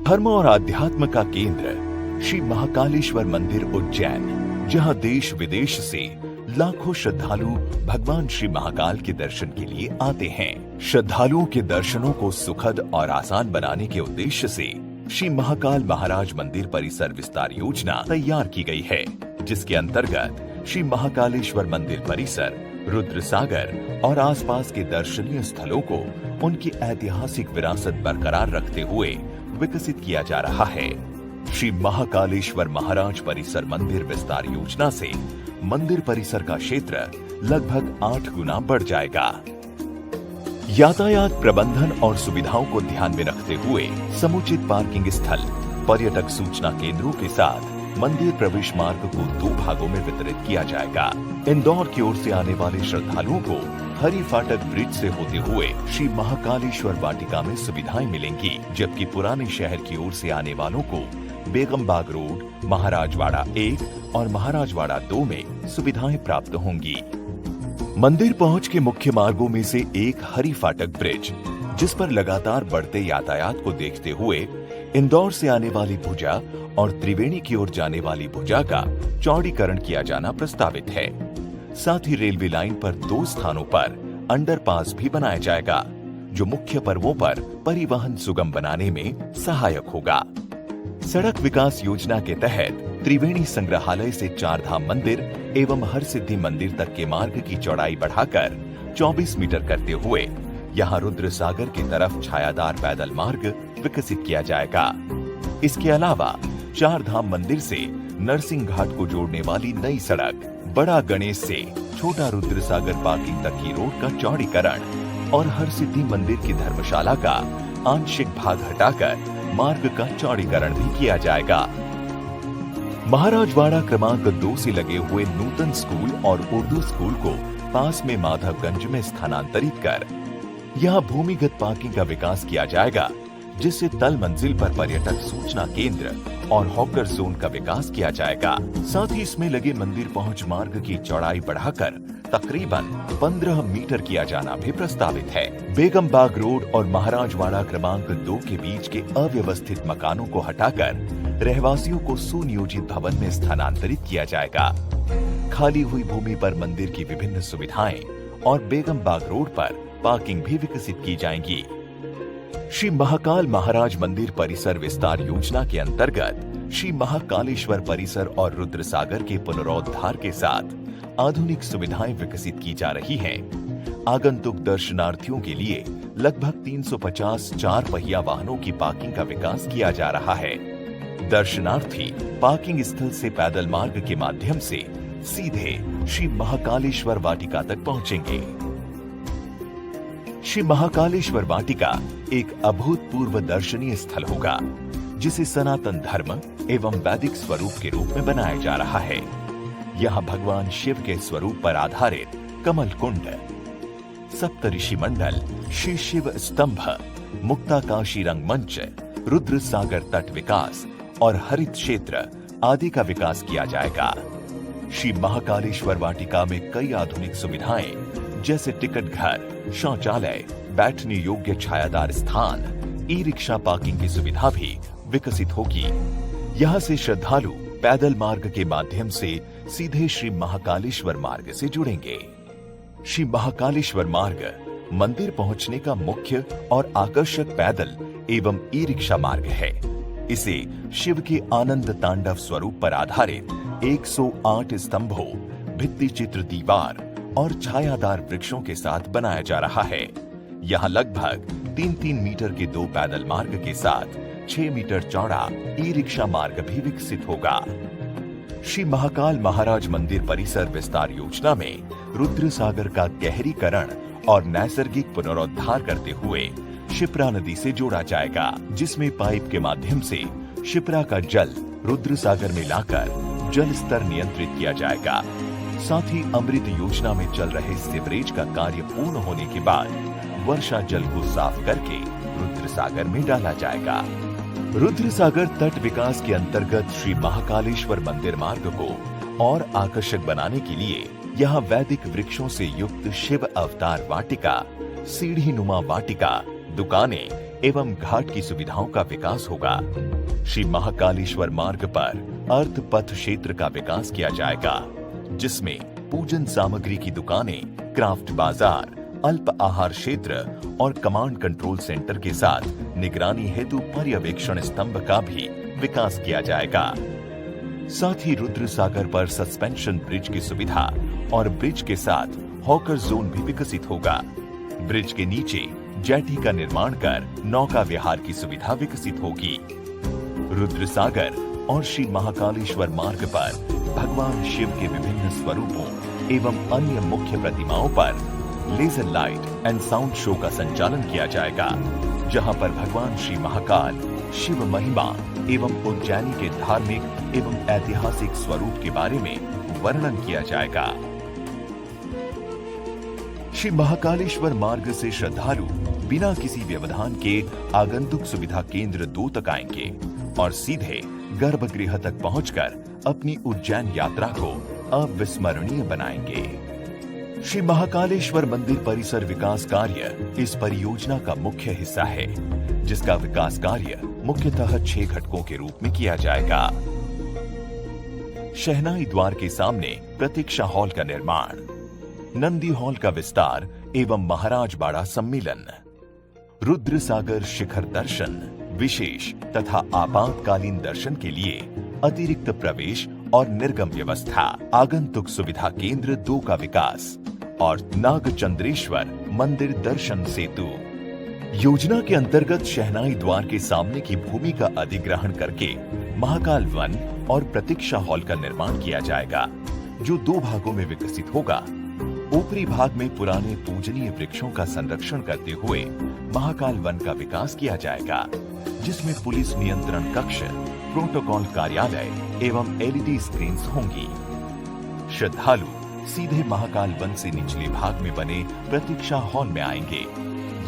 धर्म और आध्यात्म का केंद्र श्री महाकालेश्वर मंदिर उज्जैन, जहां देश विदेश से लाखों श्रद्धालु भगवान श्री महाकाल के दर्शन के लिए आते हैं। श्रद्धालुओं के दर्शनों को सुखद और आसान बनाने के उद्देश्य से श्री महाकाल महाराज मंदिर परिसर विस्तार योजना तैयार की गई है, जिसके अंतर्गत श्री महाकालेश्वर मंदिर परिसर, रुद्र सागर और आसपास के दर्शनीय स्थलों को उनकी ऐतिहासिक विरासत बरकरार रखते हुए विकसित किया जा रहा है। श्री महाकालेश्वर महाराज परिसर मंदिर विस्तार योजना से मंदिर परिसर का क्षेत्र लगभग 8 गुना बढ़ जाएगा। यातायात प्रबंधन और सुविधाओं को ध्यान में रखते हुए समुचित पार्किंग स्थल, पर्यटक सूचना केंद्रों के साथ मंदिर प्रवेश मार्ग को 2 भागों में वितरित किया जाएगा। इंदौर की ओर से आने वाले श्रद्धालुओं को हरी फाटक ब्रिज से होते हुए श्री महाकालेश्वर वाटिका में सुविधाएं मिलेंगी, जबकि पुराने शहर की ओर से आने वालों को बेगमबाग रोड, महाराजवाड़ा 1 और महाराजवाड़ा 2 में सुविधाएं प्राप्त होंगी। मंदिर पहुंच के मुख्य मार्गों में से एक हरी फाटक ब्रिज, जिस पर लगातार बढ़ते यातायात को देखते हुए इंदौर से आने वाली भुजा और त्रिवेणी की ओर जाने वाली भुजा का चौड़ीकरण किया जाना प्रस्तावित है। साथ ही रेलवे लाइन पर 2 स्थानों पर अंडरपास भी बनाया जाएगा, जो मुख्य पर्वों पर परिवहन सुगम बनाने में सहायक होगा। सड़क विकास योजना के तहत त्रिवेणी संग्रहालय से 4 धाम मंदिर एवं हरसिद्धि मंदिर तक के मार्ग की चौड़ाई बढ़ाकर 24 मीटर करते हुए यहां रुद्र सागर की तरफ छायादार पैदल मार्ग विकसित किया जाएगा। इसके अलावा 4 धाम मंदिर से नरसिंह घाट को जोड़ने वाली नई सड़क, बड़ा गणेश से छोटा रुद्र सागर पार्किंग तक की रोड का चौड़ीकरण और हरसिद्धि मंदिर की धर्मशाला का आंशिक भाग हटाकर मार्ग का चौड़ीकरण भी किया जाएगा। महाराजवाड़ा क्रमांक 2 से लगे हुए नूतन स्कूल और उर्दू स्कूल को पास में माधवगंज में स्थानांतरित कर यहां भूमिगत पार्किंग का विकास किया जाएगा, जिससे तल मंजिल पर पर्यटक सूचना केंद्र और हॉकर जोन का विकास किया जाएगा। साथ ही इसमें लगे मंदिर पहुंच मार्ग की चौड़ाई बढ़ाकर तकरीबन 15 मीटर किया जाना भी प्रस्तावित है। बेगमबाग रोड और महाराजवाड़ा क्रमांक 2 के बीच के अव्यवस्थित मकानों को हटाकर रहवासियों को सुनियोजित भवन में स्थानांतरित किया जाएगा। खाली हुई भूमि पर मंदिर की विभिन्न सुविधाएं और बेगमबाग रोड पर पार्किंग भी विकसित की जाएंगी। श्री महाकाल महाराज मंदिर परिसर विस्तार योजना के अंतर्गत श्री महाकालेश्वर परिसर और रुद्र सागर के पुनरोद्धार के साथ आधुनिक सुविधाएं विकसित की जा रही हैं। आगंतुक दर्शनार्थियों के लिए लगभग 350 4 पहिया वाहनों की पार्किंग का विकास किया जा रहा है। दर्शनार्थी पार्किंग स्थल से पैदल मार्ग के माध्यम से सीधे श्री महाकालेश्वर वाटिका तक पहुंचेंगे। श्री महाकालेश्वर वाटिका एक अभूतपूर्व दर्शनीय स्थल होगा, जिसे सनातन धर्म एवं वैदिक स्वरूप के रूप में बनाया जा रहा है। यहाँ भगवान शिव के स्वरूप पर आधारित कमल कुंड, सप्तऋषि मंडल, श्री शिव स्तंभ, मुक्ताकाशी रंगमंच, रुद्र सागर तट विकास और हरित क्षेत्र आदि का विकास किया जाएगा। श्री महाकालेश्वर वाटिका में कई आधुनिक सुविधाएं जैसे टिकट घर, शौचालय, बैठने योग्य छायादार स्थान, ई रिक्शा पार्किंग की सुविधा भी विकसित होगी। यहाँ से श्रद्धालु पैदल मार्ग के माध्यम से सीधे श्री महाकालेश्वर मार्ग से जुड़ेंगे। श्री महाकालेश्वर मार्ग मंदिर पहुंचने का मुख्य और आकर्षक पैदल एवं ई रिक्शा मार्ग है। इसे शिव के आनंद तांडव स्वरूप पर आधारित 108 स्तंभों, भित्ति चित्र दीवार और छायादार वृक्षों के साथ बनाया जा रहा है। यहाँ लगभग 3-3 मीटर के 2 पैदल मार्ग के साथ 6 मीटर चौड़ा ई रिक्शा मार्ग भी विकसित होगा। श्री महाकाल महाराज मंदिर परिसर विस्तार योजना में रुद्र सागर का गहरीकरण और नैसर्गिक पुनरोद्धार करते हुए शिप्रा नदी से जोड़ा जाएगा, जिसमें पाइप के माध्यम से शिप्रा का जल रुद्र सागर में लाकर जल स्तर नियंत्रित किया जाएगा। साथ ही अमृत योजना में चल रहे सीवरेज का कार्य पूर्ण होने के बाद वर्षा जल को साफ करके रुद्र सागर में डाला जाएगा। रुद्र सागर तट विकास के अंतर्गत श्री महाकालेश्वर मंदिर मार्ग को और आकर्षक बनाने के लिए यहाँ वैदिक वृक्षों से युक्त शिव अवतार वाटिका, सीढ़ी नुमा वाटिका, दुकानें एवं घाट की सुविधाओं का विकास होगा। श्री महाकालेश्वर मार्ग पर अर्थ पथ क्षेत्र का विकास किया जाएगा, जिसमें पूजन सामग्री की दुकानें, क्राफ्ट बाजार, अल्प आहार क्षेत्र और कमांड कंट्रोल सेंटर के साथ निगरानी हेतु पर्यवेक्षण स्तंभ का भी विकास किया जाएगा। साथ ही रुद्र सागर पर सस्पेंशन ब्रिज की सुविधा और ब्रिज के साथ हॉकर जोन भी विकसित होगा। ब्रिज के नीचे जेटी का निर्माण कर नौका विहार की सुविधा विकसित होगी। रुद्र सागर और श्री महाकालेश्वर मार्ग पर भगवान शिव के विभिन्न स्वरूपों एवं अन्य मुख्य प्रतिमाओं पर laser light and sound show का संचालन किया जाएगा, जहां पर भगवान श्री महाकाल, शिव महिमा एवं उज्जैनी के धार्मिक एवं ऐतिहासिक स्वरूप के बारे में वर्णन किया जाएगा। श्री महाकालेश्वर मार्ग से श्रद्धालु बिना किसी व्यवधान के आगंतुक सुविधा केंद्र 2 तक आएंगे और सीधे गर्भगृह तक पहुंचकर अपनी उज्जैन यात्रा को अविस्मरणीय बनाएंगे। श्री महाकालेश्वर मंदिर परिसर विकास कार्य इस परियोजना का मुख्य हिस्सा है, जिसका विकास कार्य मुख्यतः 6 घटकों के रूप में किया जाएगा। शहनाई द्वार के सामने प्रतीक्षा हॉल का निर्माण, नंदी हॉल का विस्तार एवं महाराज बाड़ा सम्मेलन, रुद्र सागर शिखर दर्शन, विशेष तथा आपातकालीन दर्शन के लिए अतिरिक्त प्रवेश और निर्गम व्यवस्था, आगंतुक सुविधा केंद्र 2 का विकास और नागचंद्रेश्वर मंदिर दर्शन सेतु। योजना के अंतर्गत शहनाई द्वार के सामने की भूमि का अधिग्रहण करके महाकाल वन और प्रतीक्षा हॉल का निर्माण किया जाएगा, जो 2 भागों में विकसित होगा। ऊपरी भाग में पुराने पूजनीय वृक्षों का संरक्षण करते हुए महाकाल वन का विकास किया जाएगा, जिसमें पुलिस नियंत्रण कक्ष, प्रोटोकॉल कार्यालय एवं एलईडी स्क्रीन्स होंगी। श्रद्धालु सीधे महाकाल वन से निचले भाग में बने प्रतीक्षा हॉल में आएंगे।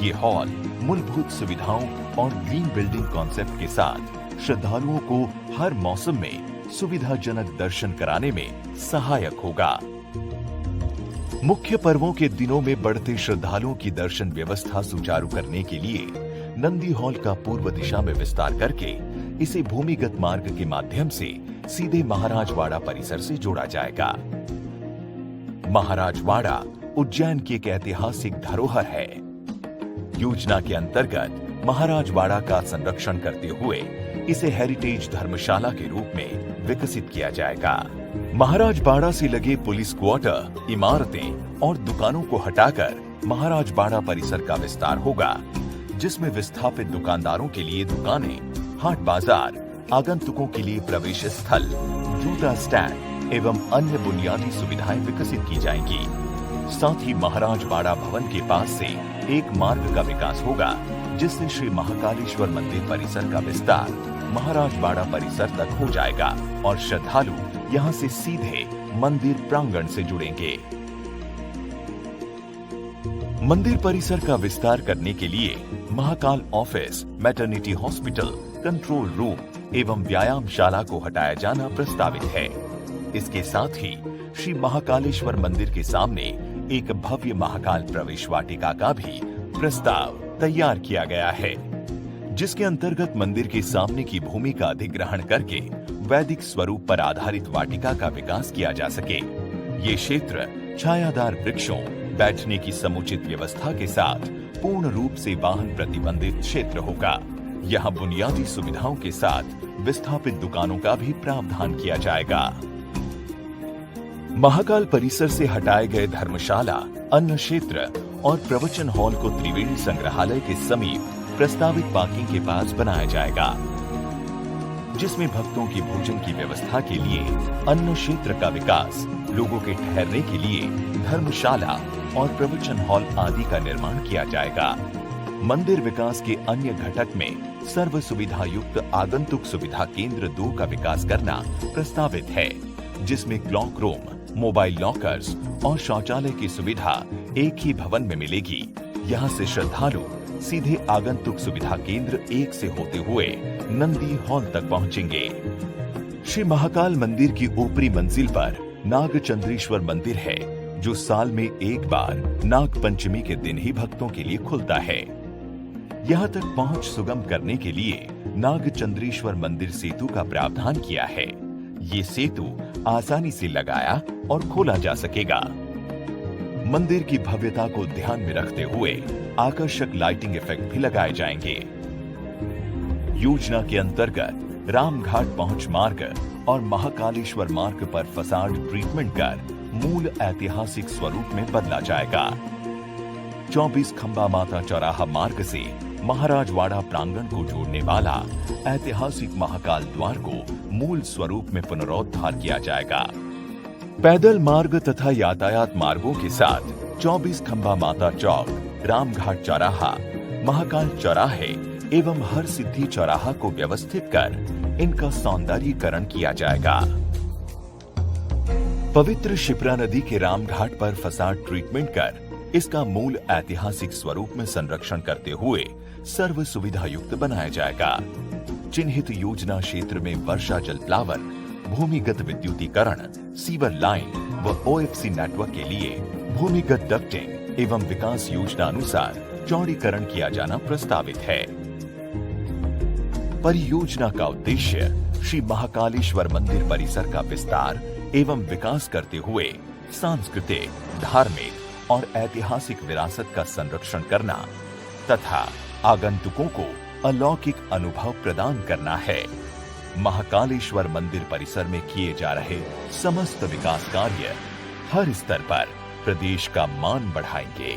ये हॉल मूलभूत सुविधाओं और ग्रीन बिल्डिंग कॉन्सेप्ट के साथ श्रद्धालुओं को हर मौसम में सुविधाजनक दर्शन कराने में सहायक होगा। मुख्य पर्वों के दिनों में बढ़ते श्रद्धालुओं की दर्शन व्यवस्था सुचारू करने के लिए नंदी हॉल का पूर्व दिशा में विस्तार करके इसे भूमिगत मार्ग के माध्यम से सीधे महाराजवाड़ा परिसर से जोड़ा जाएगा। महाराजवाड़ा उज्जैन की एक ऐतिहासिक धरोहर है। योजना के अंतर्गत महाराजवाड़ा का संरक्षण करते हुए इसे हेरिटेज धर्मशाला के रूप में विकसित किया जाएगा। महाराजवाड़ा से लगे पुलिस क्वार्टर, इमारतें और दुकानों को हटाकर महाराजवाड़ा परिसर का विस्तार होगा, जिसमें विस्थापित दुकानदारों के लिए दुकानें, हाट बाजार, आगंतुकों के लिए प्रवेश स्थल, जूता स्टैंड एवं अन्य बुनियादी सुविधाएं विकसित की जाएंगी। साथ ही महाराजवाड़ा भवन के पास से एक मार्ग का विकास होगा, जिससे श्री महाकालेश्वर मंदिर परिसर का विस्तार महाराजवाड़ा परिसर तक हो जाएगा और श्रद्धालु यहां से सीधे मंदिर प्रांगण से जुड़ेंगे। मंदिर परिसर का विस्तार करने के लिए Mahakal office, maternity hospital, control room एवं व्यायामशाला को हटाया जाना प्रस्तावित है। इसके साथ ही श्री महाकालेश्वर मंदिर के सामने एक भव्य महाकाल प्रवेश वाटिका का भी प्रस्ताव तैयार किया गया है, जिसके अंतर्गत मंदिर के सामने की भूमि का अधिग्रहण करके वैदिक स्वरूप पर आधारित वाटिका का विकास किया जा सके। ये क्षेत्र छायादार वृक्षों, बैठने की समुचित व्यवस्था के साथ पूर्ण रूप से वाहन प्रतिबंधित क्षेत्र होगा। यहाँ बुनियादी सुविधाओं के साथ विस्थापित दुकानों का भी प्रावधान किया जाएगा। महाकाल परिसर से हटाए गए धर्मशाला, अन्न क्षेत्र और प्रवचन हॉल को त्रिवेणी संग्रहालय के समीप प्रस्तावित पार्किंग के पास बनाया जाएगा, जिसमें भक्तों की भोजन की व्यवस्था के लिए अन्न क्षेत्र का विकास, लोगों के ठहरने के लिए धर्मशाला और प्रवचन हॉल आदि का निर्माण किया जाएगा। मंदिर विकास के अन्य घटक में सर्व सुविधा युक्त आगंतुक सुविधा केंद्र 2 का विकास करना प्रस्तावित है, जिसमें क्लॉक रूम, मोबाइल लॉकर्स और शौचालय की सुविधा एक ही भवन में मिलेगी। यहाँ से श्रद्धालु सीधे आगंतुक सुविधा केंद्र 1 से होते हुए नंदी हॉल तक पहुंचेंगे। श्री महाकाल मंदिर की ऊपरी मंजिल पर नागचंद्रेश्वर मंदिर है, जो साल में एक बार नाग पंचमी के दिन ही भक्तों के लिए खुलता है। यहाँ तक पहुंच सुगम करने के लिए नागचंद्रेश्वर मंदिर सेतु का प्रावधान किया है। ये सेतु आसानी से लगाया और खोला जा सकेगा। मंदिर की भव्यता को ध्यान में रखते हुए आकर्षक लाइटिंग इफेक्ट भी लगाए जाएंगे। योजना के अंतर्गत रामघाट पहुंच मार्ग और महाकालेश्वर मार्ग पर फसाड ट्रीटमेंट कर मूल ऐतिहासिक स्वरूप में बदला जाएगा। 24 खंबा माता चौराहा मार्ग से महाराजवाड़ा प्रांगण को जोड़ने वाला ऐतिहासिक महाकाल द्वार को मूल स्वरूप में पुनरुद्धार किया जाएगा। पैदल मार्ग तथा यातायात मार्गों के साथ 24 खंबा माता चौक, रामघाट चौराहा, महाकाल चौराहे एवं हर सिद्धि चौराहा को व्यवस्थित कर इनका सौंदर्यीकरण किया जाएगा। पवित्र शिप्रा नदी के रामघाट पर फसाड ट्रीटमेंट कर इसका मूल ऐतिहासिक स्वरूप में संरक्षण करते हुए सर्व सुविधा युक्त बनाया जाएगा। चिन्हित योजना क्षेत्र में वर्षा जल प्लावन, भूमिगत विद्युतीकरण, सीवर लाइन व ओएफसी नेटवर्क के लिए भूमिगत डक्टिंग एवं विकास योजना अनुसार चौड़ीकरण किया जाना प्रस्तावित है। परियोजना का उद्देश्य श्री महाकालेश्वर मंदिर परिसर का विस्तार एवं विकास करते हुए सांस्कृतिक, धार्मिक और ऐतिहासिक विरासत का संरक्षण करना तथा आगंतुकों को अलौकिक अनुभव प्रदान करना है। महाकालेश्वर मंदिर परिसर में किए जा रहे समस्त विकास कार्य हर स्तर पर प्रदेश का मान बढ़ाएंगे।